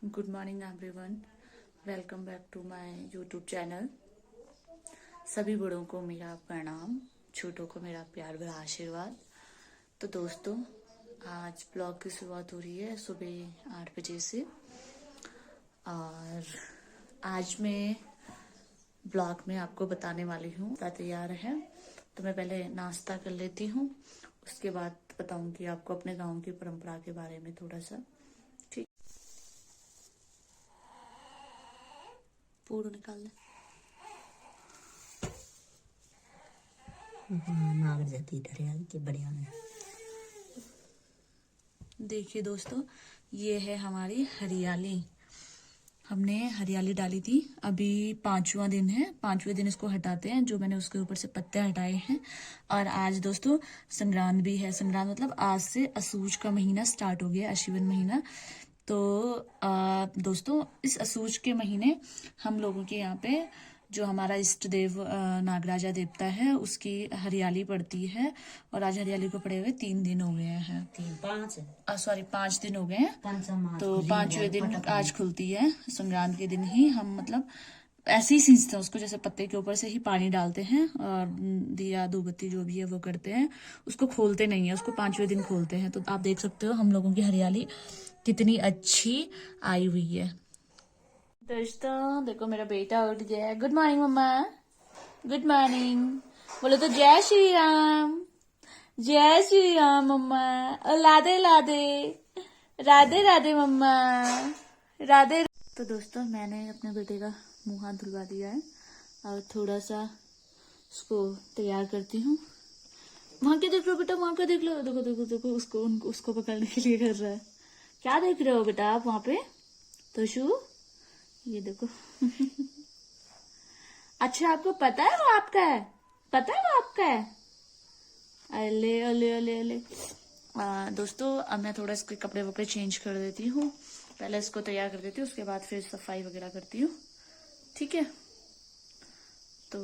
Good morning everyone. Welcome back to my YouTube channel. सभी बड़ों को मेरा प्रणाम, छोटों को मेरा प्यार भरा आशीर्वाद। तो दोस्तों, आज ब्लॉग की शुरुआत हो रही है सुबह 8 बजे से। और आज मैं ब्लॉग में आपको बताने वाली हूँ तैयार है। तो मैं पहले नाश्ता कर लेती हूँ, उसके बाद बताऊंगी आपको अपने गांव की परंपरा के बारे में थोड़ा सा। ठीक, पूरा निकाल ले। नागड़ जाती डरिया के बढ़िया में। देखिए दोस्तों, ये है हमारी हरियाली। हमने हरियाली डाली थी, अभी 5वां दिन है। 5वें दिन इसको हटाते हैं, जो मैंने उसके ऊपर से पत्ते हटाए हैं। और आज दोस्तों संक्रांत भी है। संक्रांत मतलब आज से असूज का महीना स्टार्ट हो गया, अश्विन महीना। तो दोस्तों, इस असूज के महीने हम लोगों के यहाँ पे जो हमारा इष्ट देव नागराजा देवता है, उसकी हरियाली पड़ती है। और आज हरियाली को पड़े हुए 3 दिन हो गए हैं। 5 दिन हो गए हैं। तो 5वें दिन आज खुलती है। संक्रांत के दिन ही हम मतलब ऐसे ही सींचते हैं उसको, जैसे पत्ते के ऊपर से ही पानी डालते हैं और दिया धूपबत्ती जो भी है वो करते हैं। उसको खोलते नहीं है, उसको 5वें दिन खोलते हैं। तो आप देख सकते हो हम लोगों की हरियाली कितनी अच्छी आई हुई है। दोस्तों देखो, मेरा बेटा उठ गया है। गुड मॉर्निंग मम्मा, गुड मॉर्निंग। बोलो तो जय श्री राम, जय श्री राम मम्मा। और राधे राधे, राधे राधे मम्मा, राधे। तो दोस्तों, मैंने अपने बेटे का मुंह हाथ धुलवा दिया है और थोड़ा सा उसको तैयार करती हूँ। वहां क्या देख रहे हो बेटा? वहां क्या देख लो, देखो देखो देखो, उसको पकड़ने के लिए कर रहा है। क्या देख रहे हो बेटा आप वहां पे? तो शू, ये देखो। अच्छा, आपको पता है वो आपका है? पता है वो आपका है? अले अले अले अले। दोस्तों, अब मैं थोड़ा इसके कपड़े वपड़े चेंज कर देती हूँ। पहले इसको तैयार कर देती हूँ, उसके बाद फिर सफाई वगैरह करती हूँ। ठीक है, तो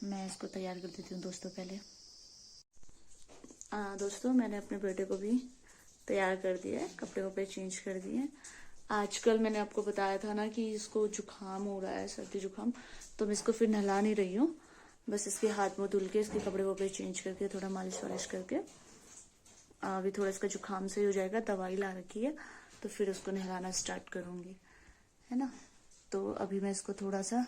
मैं इसको तैयार कर देती हूँ दोस्तों पहले। दोस्तों, मैंने अपने बेटे को भी तैयार कर दिया है, कपड़े वपड़े चेंज कर दिए हैं। आजकल मैंने आपको बताया था ना कि इसको जुकाम हो रहा है, सर्दी जुकाम। तो मैं इसको फिर नहला नहीं रही हूँ, बस इसके हाथ मुंह धुल के, इसके कपड़े वपड़े चेंज करके, थोड़ा मालिश वालिश करके अभी थोड़ा इसका जुकाम सही हो जाएगा। दवाई ला रखी है, तो फिर उसको नहलाना स्टार्ट करूंगी, है ना। तो अभी मैं इसको थोड़ा सा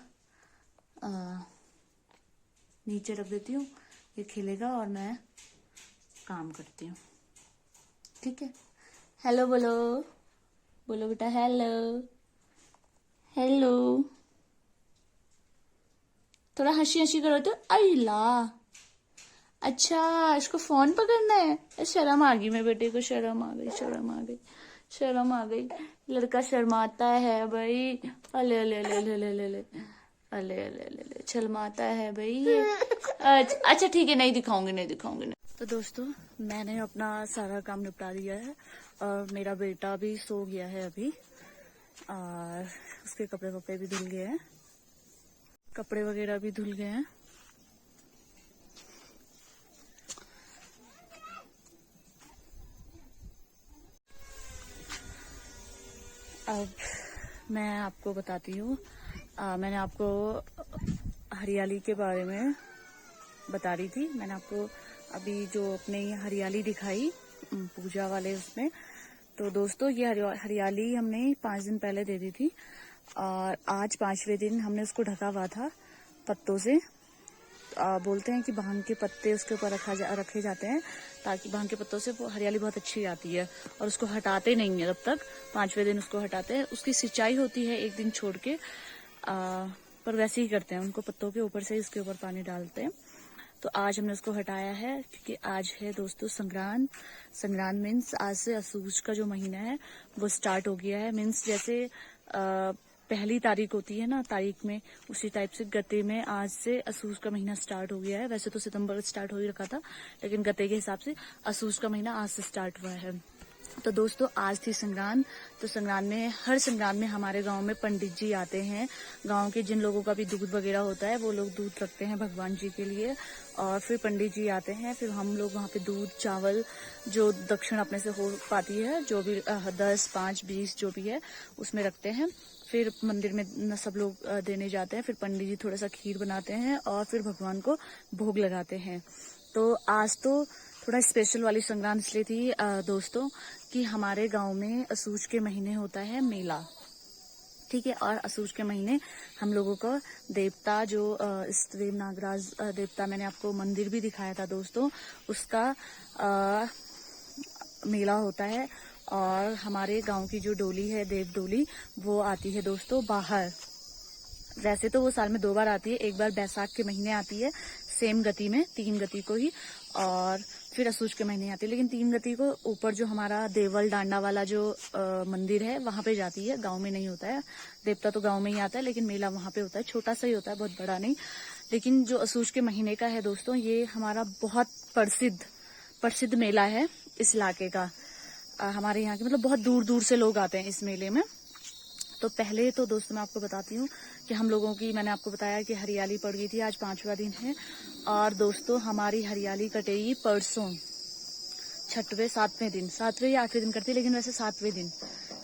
नीचे रख देती हूँ, ये खिलेगा और मैं काम करती हूँ। ठीक है, हेलो बोलो, बोलो बेटा हेलो, हेलो। थोड़ा हंसी हंसी करो तो। अल्ला, अच्छा इसको फोन पकड़ना है। शर्म आ गई, मेरे बेटे को शर्म आ गई, शर्म आ गई, शर्म आ गई। लड़का शर्माता है भाई। अले अले अले अले अले अले अले अले अले अले अले, शर्माता है भाई ये। अच्छा ठीक है, नहीं दिखाऊंगी, नहीं दिखाऊंगी नहीं। तो दोस्तों, मैंने अपना सारा काम निपटा दिया है और मेरा बेटा भी सो गया है अभी। और उसके कपड़े वपड़े भी धुल गए हैं, कपड़े वगैरह भी धुल गए हैं। अब मैं आपको बताती हूँ, मैंने आपको हरियाली के बारे में बता रही थी। मैंने आपको अभी जो अपनी हरियाली दिखाई पूजा वाले उसमें। तो दोस्तों, ये हरियाली हमने 5 दिन पहले दे दी थी और आज 5वें दिन हमने उसको ढका हुआ था पत्तों से। बोलते हैं कि भांग के पत्ते उसके ऊपर रखे जाते हैं, ताकि भांग के पत्तों से वो हरियाली बहुत अच्छी आती है। और उसको हटाते नहीं है तब तक, 5वें दिन उसको हटाते हैं। उसकी सिंचाई होती है 1 दिन छोड़ के, पर वैसे ही करते हैं, उनको पत्तों के ऊपर से इसके ऊपर पानी डालते हैं। तो आज हमने उसको हटाया है, क्योंकि आज है दोस्तों संक्रांत। संक्रांत मीन्स आज से असूज का जो महीना है वो स्टार्ट हो गया है। मीन्स जैसे पहली तारीख होती है ना, तारीख में, उसी टाइप से गते में आज से असूज का महीना स्टार्ट हो गया है। वैसे तो सितंबर स्टार्ट हो ही रखा था, लेकिन गते के हिसाब से असूज का महीना आज से स्टार्ट हुआ है। तो दोस्तों आज थी संक्रांत। तो संक्रांत में हर संक्रांत में हमारे गांव में पंडित जी आते हैं। गांव के जिन लोगों का भी दूध वगैरह होता है वो लोग दूध रखते हैं भगवान जी के लिए, और फिर पंडित जी आते हैं। फिर हम लोग वहाँ पे दूध चावल जो दक्षिण अपने से हो पाती है, जो भी 10, 5, 20 जो भी है उसमें रखते हैं। फिर मंदिर में सब लोग देने जाते हैं। फिर पंडित जी थोड़ा सा खीर बनाते हैं और फिर भगवान को भोग लगाते हैं। तो आज तो थोड़ा स्पेशल वाली संक्रांत इसलिए थी दोस्तों कि हमारे गांव में असूज के महीने होता है मेला, ठीक है। और असूज के महीने हम लोगों का देवता जो इष्टदेव नागराज देवता, मैंने आपको मंदिर भी दिखाया था दोस्तों, उसका मेला होता है। और हमारे गांव की जो डोली है देव डोली, वो आती है दोस्तों बाहर। वैसे तो वो साल में 2 बार आती है, एक बार बैसाख के महीने आती है सेम गति में 3 गति को ही, और फिर असूज के महीने आती है। लेकिन 3 गति को ऊपर जो हमारा देवल डांडा वाला जो मंदिर है वहां पे जाती है, गांव में नहीं होता है। देवता तो गांव में ही आता है लेकिन मेला वहां पे होता है, छोटा सा ही होता है, बहुत बड़ा नहीं। लेकिन जो असूज के महीने का है दोस्तों, ये हमारा बहुत प्रसिद्ध मेला है इस इलाके का। हमारे यहाँ के मतलब बहुत दूर दूर से लोग आते हैं इस मेले में। तो पहले तो दोस्तों मैं आपको बताती हूँ कि हम लोगों की, मैंने आपको बताया कि हरियाली पड़ गई थी, आज 5वां दिन है। और दोस्तों हमारी हरियाली कटेगी परसों 6वें 7वें दिन, 7वें या 8वें दिन करती है, लेकिन वैसे 7वें दिन,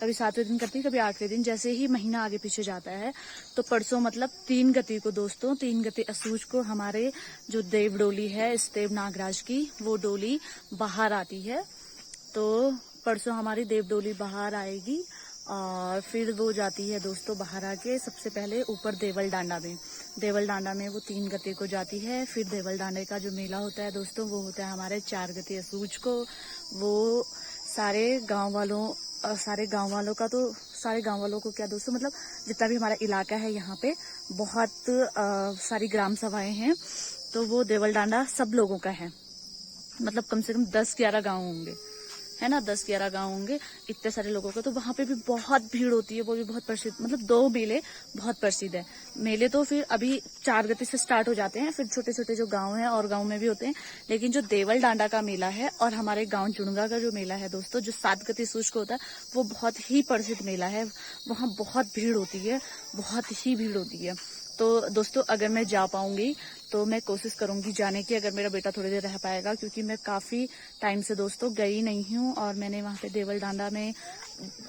कभी 7वें दिन करती है कभी 8वें दिन, जैसे ही महीना आगे पीछे जाता है। तो परसों मतलब 3 गति को दोस्तों, 3 गति असूज को हमारे जो देव डोली है इस देव नागराज की, वो डोली बाहर आती है। तो परसों हमारी देव डोली बाहर आएगी और फिर वो जाती है दोस्तों बाहर आके सबसे पहले ऊपर देवल डांडा में। देवल डांडा में वो 3 गते को जाती है। फिर देवल डांडे का जो मेला होता है दोस्तों, वो होता है हमारे 4 गते असूज को। वो सारे गांव वालों का, तो सारे गांव वालों को क्या दोस्तों, मतलब जितना भी हमारा इलाका है यहाँ पे बहुत सारी ग्राम सभाएं हैं। तो वो देवल डांडा सब लोगों का है, मतलब कम से कम 10-11 गाँव होंगे, है ना, 10-11 गांव होंगे, इतने सारे लोगों का। तो वहां पे भी बहुत भीड़ होती है, वो भी बहुत प्रसिद्ध, मतलब 2 मेले बहुत प्रसिद्ध है। मेले तो फिर अभी 4 गते से स्टार्ट हो जाते हैं, फिर छोटे छोटे जो गांव हैं और गांव में भी होते हैं। लेकिन जो देवल डांडा का मेला है और हमारे गांव जुड़गा का जो मेला है दोस्तों, जो 7 गते सूच को होता है, वो बहुत ही प्रसिद्ध मेला है। वहां बहुत भीड़ होती है, बहुत ही भीड़ होती है। तो दोस्तों अगर मैं जा पाऊंगी तो मैं कोशिश करूंगी जाने की, अगर मेरा बेटा थोड़ी देर रह पाएगा, क्योंकि मैं काफी टाइम से दोस्तों गई नहीं हूँ। और मैंने वहां पे देवल डांडा में,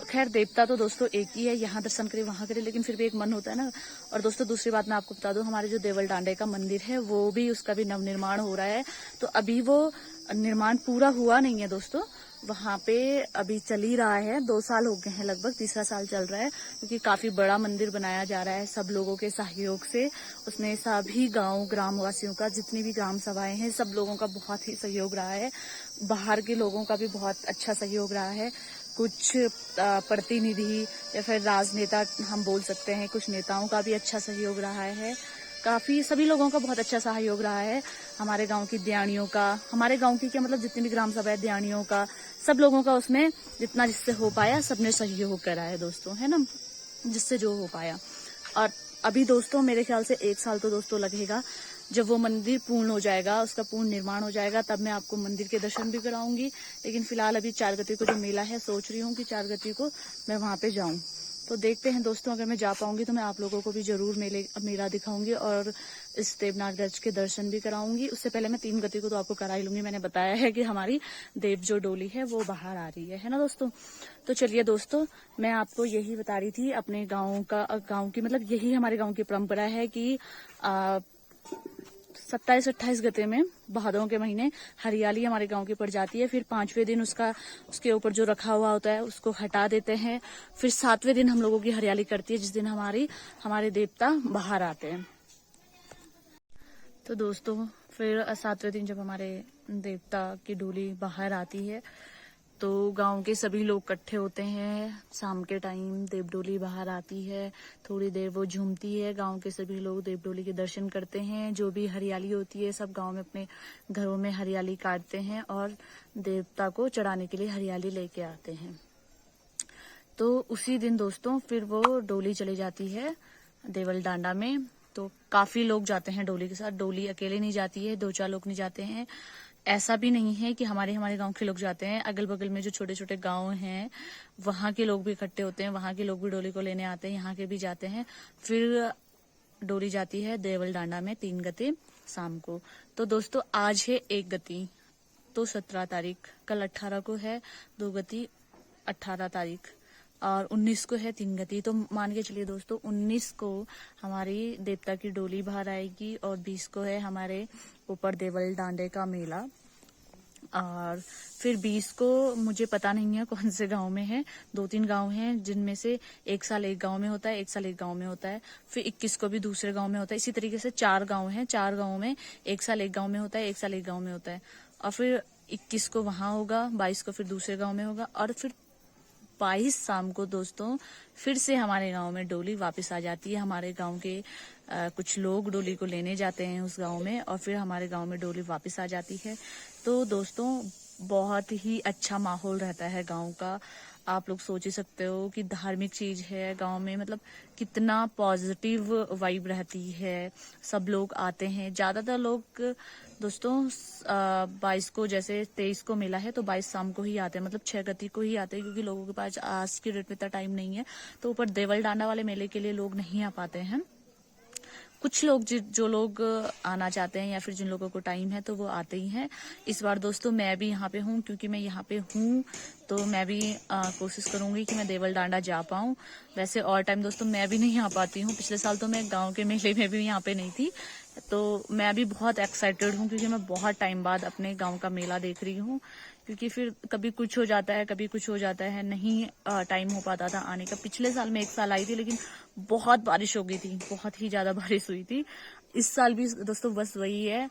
खैर देवता तो दोस्तों एक ही है, यहाँ दर्शन करे वहां करे, लेकिन फिर भी एक मन होता है ना। और दोस्तों दूसरी बात मैं आपको बता दूं, हमारे जो देवल डांडे का मंदिर है वो भी, उसका भी नवनिर्माण हो रहा है। तो अभी वो निर्माण पूरा हुआ नहीं है दोस्तों, वहां पे अभी चल ही रहा है, 2 साल हो गए हैं लगभग, 3रा साल चल रहा है, क्योंकि काफी बड़ा मंदिर बनाया जा रहा है सब लोगों के सहयोग से। उसमें सभी गांव ग्रामवासियों का, जितनी भी ग्राम सभाएं हैं, सब लोगों का बहुत ही सहयोग रहा है। बाहर के लोगों का भी बहुत अच्छा सहयोग रहा है। कुछ प्रतिनिधि या फिर राजनेता हम बोल सकते हैं, कुछ नेताओं का भी अच्छा सहयोग रहा है। काफी सभी लोगों का बहुत अच्छा सहयोग रहा है। हमारे गांव की दियानियों का, हमारे गांव की क्या मतलब जितनी भी ग्राम सभा है, दियानियों का, सब लोगों का उसमें जितना जिससे हो पाया सबने सहयोग करा है दोस्तों, है ना, जिससे जो हो पाया। और अभी दोस्तों मेरे ख्याल से 1 साल तो दोस्तों लगेगा, जब वो मंदिर पूर्ण हो जाएगा, उसका पूर्ण निर्माण हो जाएगा, तब मैं आपको मंदिर के दर्शन भी कराऊंगी। लेकिन फिलहाल अभी 4 गते को जो मेला है, सोच रही हूँ कि 4 गते को मैं वहां पे जाऊं। तो देखते हैं दोस्तों, अगर मैं जा पाऊंगी तो मैं आप लोगों को भी जरूर मेला दिखाऊंगी और इस देव नागराज के दर्शन भी कराऊंगी। उससे पहले मैं 3 गति को तो आपको करा ही लूंगी। मैंने बताया है कि हमारी देव जो डोली है वो बाहर आ रही है ना दोस्तों। तो चलिए दोस्तों, मैं आपको यही बता रही थी अपने गाँव की, मतलब यही हमारे गाँव की परंपरा है कि 27-28 गते में भादों के महीने हरियाली हमारे गांव की पड़ जाती है। फिर 5वें दिन उसके ऊपर जो रखा हुआ होता है उसको हटा देते हैं। फिर 7वें दिन हम लोगों की हरियाली करती है, जिस दिन हमारे देवता बाहर आते हैं। तो दोस्तों फिर 7वें दिन जब हमारे देवता की डोली बाहर आती है तो गांव के सभी लोग इकट्ठे होते हैं। शाम के टाइम देवडोली बाहर आती है, थोड़ी देर वो झूमती है, गांव के सभी लोग देवडोली के दर्शन करते हैं। जो भी हरियाली होती है सब गांव में अपने घरों में हरियाली काटते हैं और देवता को चढ़ाने के लिए हरियाली लेके आते हैं। तो उसी दिन दोस्तों फिर वो डोली चली जाती है देवल डांडा में। तो काफी लोग जाते हैं डोली के साथ, डोली अकेले नहीं जाती है, 2-4 लोग नहीं जाते हैं, ऐसा भी नहीं है कि हमारे गांव के लोग जाते हैं, अगल बगल में जो छोटे छोटे गांव हैं वहां के लोग भी इकट्ठे होते हैं, वहां के लोग भी डोली को लेने आते हैं, यहाँ के भी जाते हैं। फिर डोली जाती है देवल डांडा में 3 गते शाम को। तो दोस्तों आज है 1 गति, तो 17 तारीख, कल 18 को है 2 गति 18 तारीख, और 19 को है 3 गति। तो मान के चलिए दोस्तों 19 को हमारी देवता की डोली बाहर आएगी और 20 को है हमारे ऊपर देवल डांडे का मेला। और फिर 20 को मुझे पता नहीं है कौन से गांव में है, 2-3 गांव हैं जिनमें से एक साल एक गांव में होता है, एक साल एक गांव में होता है। फिर 21 को भी दूसरे गांव में होता है। इसी तरीके से 4 गांव हैं, 4 गांव में एक साल एक गांव में होता है, एक साल एक गांव में होता है। और फिर 21 को वहां होगा, 22 को फिर दूसरे गांव में होगा, और फिर 22 शाम को दोस्तों फिर से हमारे गांव में डोली वापस आ जाती है। हमारे गांव के कुछ लोग डोली को लेने जाते हैं उस गांव में, और फिर हमारे गांव में डोली वापस आ जाती है। तो दोस्तों बहुत ही अच्छा माहौल रहता है गांव का। आप लोग सोच ही सकते हो कि धार्मिक चीज है गांव में, मतलब कितना पॉजिटिव वाइब रहती है। सब लोग आते हैं, ज्यादातर लोग दोस्तों 22 को, जैसे 23 को मेला है तो 22 शाम को ही आते हैं, मतलब 6 गति को ही आते हैं, क्योंकि लोगों के पास आज की डेट में इतना टाइम नहीं है। तो ऊपर देवल डांडा वाले मेले के लिए लोग नहीं आ पाते हैं। कुछ लोग जो लोग आना चाहते हैं या फिर जिन लोगों को टाइम है तो वो आते ही हैं। इस बार दोस्तों मैं भी यहाँ पे हूँ, क्योंकि मैं यहाँ पे हूँ तो मैं भी कोशिश करूंगी कि मैं देवल डांडा जा पाऊँ। वैसे और टाइम दोस्तों मैं भी नहीं आ पाती हूँ, पिछले साल तो मैं गांव के मेले में भी यहाँ पे नहीं थी। तो मैं भी बहुत एक्साइटेड हूँ, क्योंकि मैं बहुत टाइम बाद अपने गाँव का मेला देख रही हूँ। क्योंकि फिर कभी कुछ हो जाता है, कभी कुछ हो जाता है, नहीं टाइम हो पाता था आने का। पिछले साल मैं 1 साल आई थी, लेकिन बहुत बारिश हो गई थी, बहुत ही ज्यादा बारिश हुई थी। इस साल भी दोस्तों बस वही है,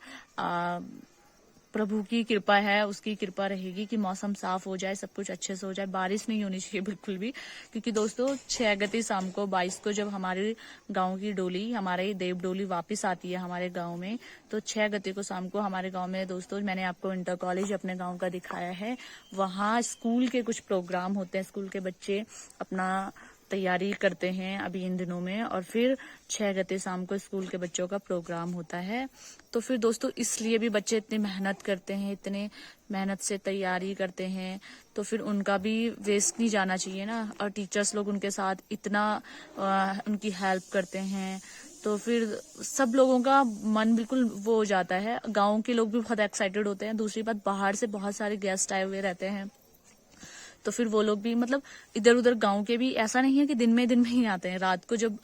प्रभु की कृपा है, उसकी कृपा रहेगी कि मौसम साफ हो जाए, सब कुछ अच्छे से हो जाए, बारिश नहीं होनी चाहिए बिल्कुल भी। क्योंकि दोस्तों 6 गति शाम को 22 को जब हमारे गांव की डोली, हमारे देव डोली वापस आती है हमारे गांव में, तो 6 गति को शाम को हमारे गांव में दोस्तों, मैंने आपको इंटर कॉलेज अपने गांव का दिखाया है, वहां स्कूल के कुछ प्रोग्राम होते हैं, स्कूल के बच्चे अपना तैयारी करते हैं अभी इन दिनों में, और फिर 6 गते शाम को स्कूल के बच्चों का प्रोग्राम होता है। तो फिर दोस्तों इसलिए भी बच्चे इतनी मेहनत करते हैं, इतने मेहनत से तैयारी करते हैं, तो फिर उनका भी वेस्ट नहीं जाना चाहिए ना। और टीचर्स लोग उनके साथ इतना उनकी हेल्प करते हैं, तो फिर सब लोगों का मन बिल्कुल वो हो जाता है। गाँव के लोग भी बहुत एक्साइटेड होते हैं। दूसरी बात, बाहर से बहुत सारे गेस्ट आए हुए रहते हैं, तो फिर वो लोग भी, मतलब इधर उधर गांव के भी, ऐसा नहीं है कि दिन में ही आते हैं। रात को जब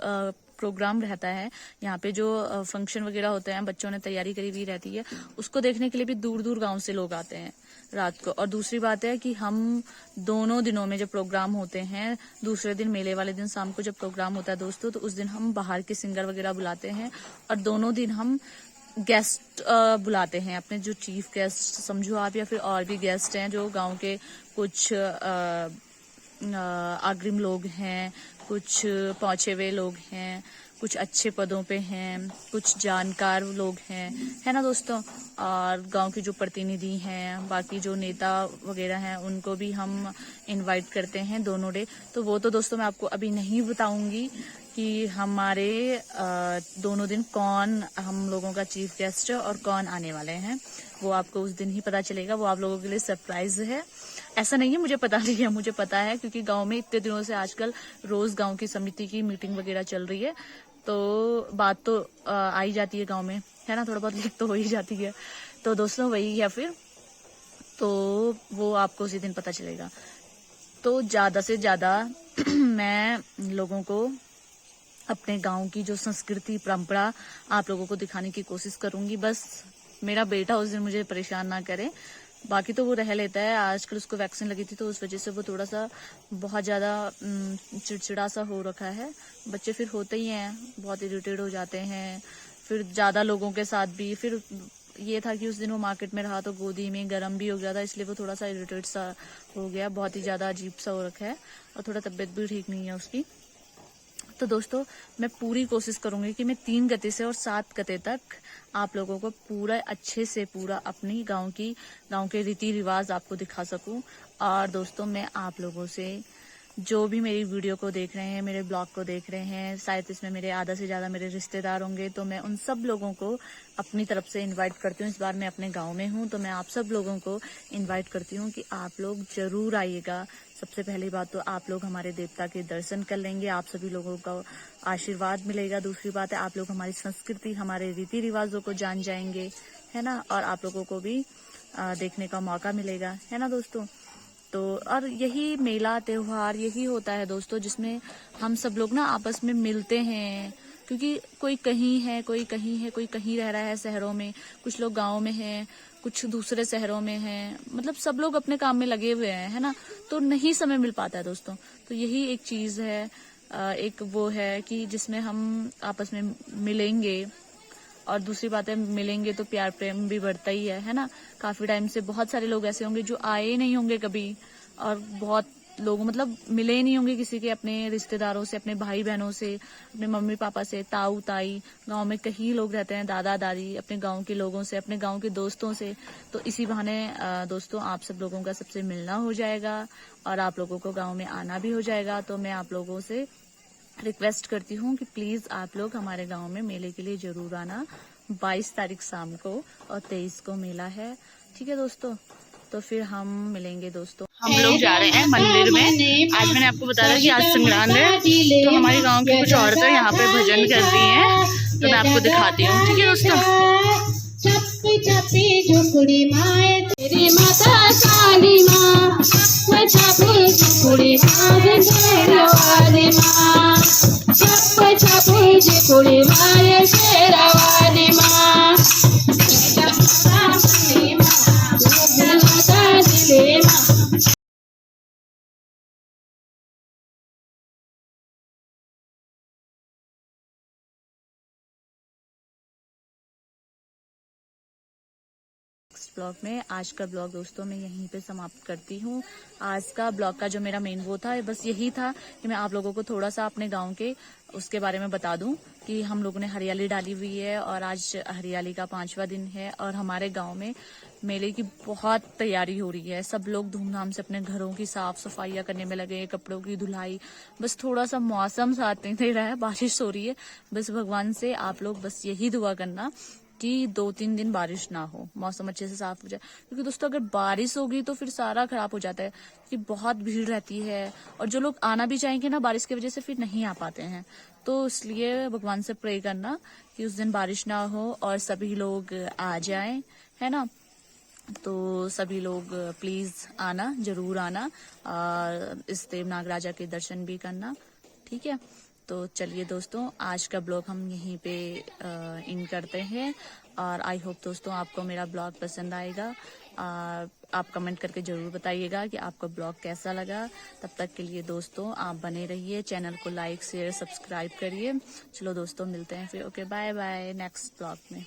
प्रोग्राम रहता है यहाँ पे, जो फंक्शन वगैरह होते हैं, बच्चों ने तैयारी करी हुई रहती है, उसको देखने के लिए भी दूर दूर गांव से लोग आते हैं रात को। और दूसरी बात है कि हम दोनों दिनों में जब प्रोग्राम होते हैं, दूसरे दिन मेले वाले दिन शाम को जब प्रोग्राम होता है दोस्तों, तो उस दिन हम बाहर के सिंगर वगैरह बुलाते हैं, और दोनों दिन हम गेस्ट बुलाते हैं, अपने जो चीफ गेस्ट समझो आप, या फिर और भी गेस्ट हैं जो गांव के कुछ अग्रिम लोग हैं, कुछ पहुंचे हुए लोग हैं, कुछ अच्छे पदों पे हैं, कुछ जानकार लोग हैं, है ना दोस्तों। और गांव के जो प्रतिनिधि हैं, बाकी जो नेता वगैरह हैं, उनको भी हम इनवाइट करते हैं दोनों डे। तो वो तो दोस्तों मैं आपको अभी नहीं बताऊंगी कि हमारे दोनों दिन कौन हम लोगों का चीफ गेस्ट है और कौन आने वाले हैं, वो आपको उस दिन ही पता चलेगा। वो आप लोगों के लिए सरप्राइज है। ऐसा नहीं है मुझे पता नहीं है, मुझे पता है, क्योंकि गांव में इतने दिनों से आजकल रोज गांव की समिति की मीटिंग वगैरह चल रही है, तो बात तो आ ही जाती है गांव में, है ना, थोड़ा बहुत लीक तो हो ही जाती है। तो दोस्तों वही है फिर, तो वो आपको उसी दिन पता चलेगा। तो ज्यादा से ज्यादा मैं लोगों को अपने गांव की जो संस्कृति परंपरा आप लोगों को दिखाने की कोशिश करूंगी। बस मेरा बेटा उस दिन मुझे परेशान ना करे, बाकी तो वो रह लेता है। आजकल उसको वैक्सीन लगी थी, तो उस वजह से वो थोड़ा सा बहुत ज्यादा चिड़चिड़ा सा हो रखा है। बच्चे फिर होते ही हैं, बहुत इरिटेट हो जाते हैं, फिर ज्यादा लोगों के साथ भी। फिर ये था कि उस दिन वो मार्केट में रहा तो गोदी में गर्म भी हो गया था, इसलिए वो थोड़ा सा इरिटेट सा हो गया, बहुत ही ज्यादा अजीब सा हो रखा है, और थोड़ा तबीयत भी ठीक नहीं है उसकी। तो दोस्तों मैं पूरी कोशिश करूंगी कि मैं 3 गते से और 7 गते तक आप लोगों को पूरा अच्छे से पूरा अपनी गांव के रीति रिवाज आपको दिखा सकूं। और दोस्तों मैं आप लोगों से जो भी मेरी वीडियो को देख रहे हैं, मेरे ब्लॉग को देख रहे हैं, शायद इसमें मेरे आधा से ज्यादा मेरे रिश्तेदार होंगे, तो मैं उन सब लोगों को अपनी तरफ से इनवाइट करती हूँ। इस बार मैं अपने गांव में हूँ, तो मैं आप सब लोगों को इनवाइट करती हूँ कि आप लोग जरूर आइएगा। सबसे पहली बात तो आप लोग हमारे देवता के दर्शन कर लेंगे, आप सभी लोगों का आशीर्वाद मिलेगा। दूसरी बात है, आप लोग हमारी संस्कृति, हमारे रीति रिवाजों को जान जाएंगे, है ना, और आप लोगों को भी देखने का मौका मिलेगा, है ना दोस्तों। तो और यही मेला त्योहार यही होता है दोस्तों, जिसमें हम सब लोग ना आपस में मिलते हैं। क्योंकि कोई कहीं है, कोई कहीं है, कोई कहीं रह रहा है शहरों में, कुछ लोग गांव में हैं, कुछ दूसरे शहरों में हैं, मतलब सब लोग अपने काम में लगे हुए हैं, है ना, तो नहीं समय मिल पाता है दोस्तों। तो यही एक चीज है, एक वो है कि जिसमें हम आपस में मिलेंगे। और दूसरी बात है, मिलेंगे तो प्यार प्रेम भी बढ़ता ही है ना। काफी टाइम से बहुत सारे लोग ऐसे होंगे जो आए नहीं होंगे कभी, और बहुत लोग मतलब मिले ही नहीं होंगे किसी के अपने रिश्तेदारों से, अपने भाई बहनों से, अपने मम्मी पापा से, ताऊ ताई, गांव में कहीं लोग रहते हैं, दादा दादी, अपने गांव के लोगों से, अपने गांव के दोस्तों से। तो इसी बहाने दोस्तों आप सब लोगों का सबसे मिलना हो जाएगा और आप लोगों को गाँव में आना भी हो जाएगा। तो मैं आप लोगों से रिक्वेस्ट करती हूँ कि प्लीज आप लोग हमारे गांव में मेले के लिए जरूर आना। 22 तारीख शाम को और 23 को मेला है, ठीक है दोस्तों। तो फिर हम मिलेंगे दोस्तों। हम लोग जा रहे हैं मंदिर में। आज मैंने आपको बताया कि आज संक्रांत है, तो हमारे गांव की कुछ औरतें यहाँ पे भजन कर रही हैं, तो मैं आपको दिखाती हूँ, ठीक है दोस्तों। चप्पी चप्पी झुकड़ी माए तेरी माता काली माँ, चप्पी झुकड़ी माए शेरावाली माँ, चप्पी चप्पी झुकड़ी माए शेरावाली माँ, माता दिले माँ। नेक्स्ट ब्लॉग में आज का ब्लॉग दोस्तों मैं यहीं पे समाप्त करती हूँ। आज का ब्लॉग का जो मेरा मेन वो था, बस यही था कि मैं आप लोगों को थोड़ा सा अपने गांव के उसके बारे में बता दूं कि हम लोगों ने हरियाली डाली हुई है और आज हरियाली का 5वां दिन है और हमारे गांव में मेले की बहुत तैयारी हो रही है। सब लोग धूमधाम से अपने घरों की साफ सफाइयां करने में लगे हैं, कपड़ों की धुलाई। बस थोड़ा सा मौसम साथ नहीं दे रहा है, बारिश हो रही है। बस भगवान से आप लोग बस यही दुआ करना कि 2-3 दिन बारिश ना हो, मौसम अच्छे से साफ हो जाए। क्योंकि दोस्तों अगर बारिश होगी तो फिर सारा खराब हो जाता है, कि बहुत भीड़ रहती है और जो लोग आना भी चाहेंगे ना बारिश की वजह से फिर नहीं आ पाते हैं। तो इसलिए भगवान से प्रे करना कि उस दिन बारिश ना हो और सभी लोग आ जाएं, है ना। तो सभी लोग प्लीज आना, जरूर आना और इस देवनाग राजा के दर्शन भी करना, ठीक है। तो चलिए दोस्तों, आज का ब्लॉग हम यहीं पे इन करते हैं और आई होप दोस्तों आपको मेरा ब्लॉग पसंद आएगा। आप कमेंट करके जरूर बताइएगा कि आपका ब्लॉग कैसा लगा। तब तक के लिए दोस्तों आप बने रहिए, चैनल को लाइक शेयर सब्सक्राइब करिए। चलो दोस्तों मिलते हैं फिर, okay bye bye next blog में।